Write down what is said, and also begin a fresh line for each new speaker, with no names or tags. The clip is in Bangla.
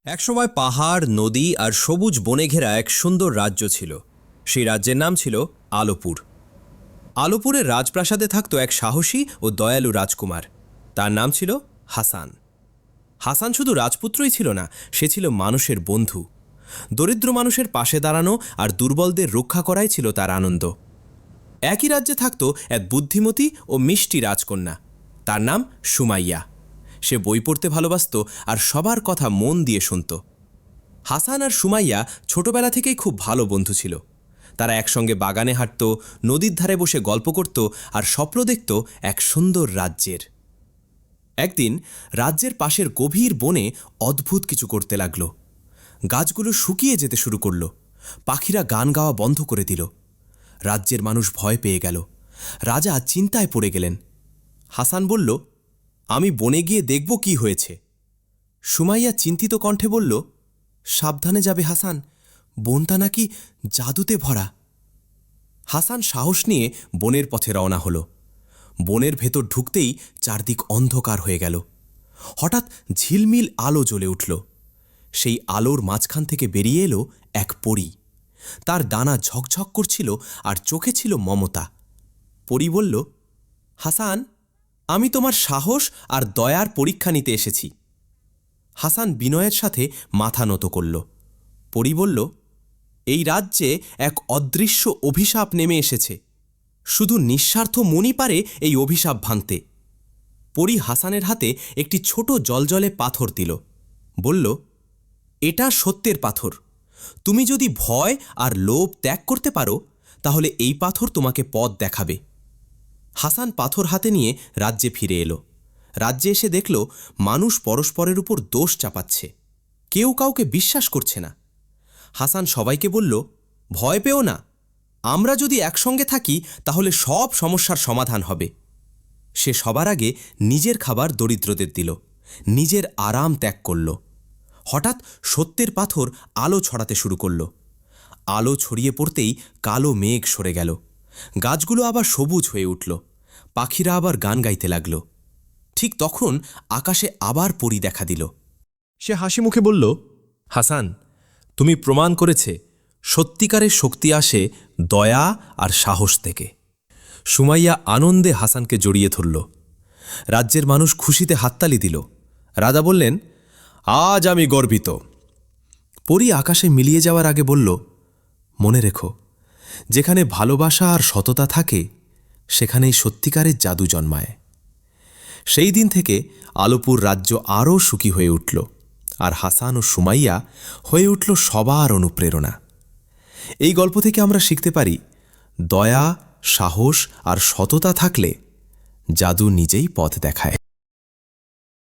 একসময় পাহাড়, নদী আর সবুজ বনে ঘেরা এক সুন্দর রাজ্য ছিল। সেই রাজ্যের নাম ছিল আলোপুর। আলোপুরের রাজপ্রাসাদে থাকত এক সাহসী ও দয়ালু রাজকুমার। তার নাম ছিল হাসান। হাসান শুধু রাজপুত্রই ছিল না, সে ছিল মানুষের বন্ধু। দরিদ্র মানুষের পাশে দাঁড়ানো আর দুর্বলদের রক্ষা করাই ছিল তার আনন্দ। একই রাজ্যে থাকত এক বুদ্ধিমতী ও মিষ্টি রাজকন্যা। তার নাম সুমাইয়া। সে বই পড়তে ভালোবাসত আর সবার কথা মন দিয়ে শুনত। হাসান আর সুমাইয়া ছোটবেলা থেকেই খুব ভালো বন্ধু ছিল। তারা একসঙ্গে বাগানে হাঁটত, নদীর ধারে বসে গল্প করত আর স্বপ্ন দেখত এক সুন্দর রাজ্যের। একদিন রাজ্যের পাশের গভীর বনে অদ্ভুত কিছু করতে লাগল। গাছগুলো শুকিয়ে যেতে শুরু করল, পাখিরা গান গাওয়া বন্ধ করে দিল। রাজ্যের মানুষ ভয় পেয়ে গেল। রাজা চিন্তায় পড়ে গেলেন। হাসান বলল, আমি বনে গিয়ে দেখব কি হয়েছে। সুমাইয়া চিন্তিত কণ্ঠে বলল, সাবধানে যাবে হাসান, বনটা নাকি জাদুতে ভরা। হাসান সাহস নিয়ে বনের পথে রওনা হল। বনের ভেতর ঢুকতেই চারদিক অন্ধকার হয়ে গেল। হঠাৎ ঝিলমিল আলো জ্বলে উঠল। সেই আলোর মাঝখান থেকে বেরিয়ে এলো এক পরী। তার ডানা ঝকঝক করছিল আর চোখে ছিল মমতা। পরী বলল, হাসান, আমি তোমার সাহস আর দয়ার পরীক্ষা নিতে এসেছি। হাসান বিনয়ের সাথে মাথা নত করল। পরী বলল, এই রাজ্যে এক অদৃশ্য অভিশাপ নেমে এসেছে। শুধু নিঃস্বার্থ মনই পারে এই অভিশাপ ভাঙতে। পরী হাসানের হাতে একটি ছোট জলজলে পাথর দিল। বলল, এটা সত্যের পাথর। তুমি যদি ভয় আর লোভ ত্যাগ করতে পারো, তাহলে এই পাথর তোমাকে পথ দেখাবে। হাসান পাথর হাতে নিয়ে রাজ্যে ফিরে এলো। রাজ্যে এসে দেখল মানুষ পরস্পরের উপর দোষ চাপাচ্ছে। কেউ কাউকে বিশ্বাস করছে না। হাসান সবাইকে বলল, ভয় পেও না, আমরা যদি একসঙ্গে থাকি তাহলে সব সমস্যার সমাধান হবে। সে সবার আগে নিজের খাবার দরিদ্রদের দিল, নিজের আরাম ত্যাগ করল। হঠাৎ সত্যের পাথর আলো ছড়াতে শুরু করল। আলো ছড়িয়ে পড়তেই কালো মেঘ সরে গেল। গাছগুলো আবার সবুজ হয়ে উঠল, পাখিরা আবার গান গাইতে লাগল। ঠিক তখন আকাশে আবার পরী দেখা দিল। সে হাসি মুখে বলল, হাসান, তুমি প্রমাণ করেছে সত্যিকারের শক্তি আসে দয়া আর সাহস থেকে। সুমাইয়া আনন্দে হাসানকে জড়িয়ে ধরল। রাজ্যের মানুষ খুশিতে হাততালি দিল। রাজা বললেন, আজ আমি গর্বিত। পরী আকাশে মিলিয়ে যাওয়ার আগে বলল, মনে রেখো, যেখানে ভালোবাসা আর সততা থাকে সেখানেই সত্যিকারের জাদু জন্মায়। সেই দিন থেকে আলোপুর রাজ্য আরও সুখী হয়ে উঠল, আর হাসান ও সুমাইয়া হয়ে উঠল সবার অনুপ্রেরণা। এই গল্প থেকে আমরা শিখতে পারি, দয়া, সাহস আর সততা থাকলে জাদু নিজেই পথ দেখায়।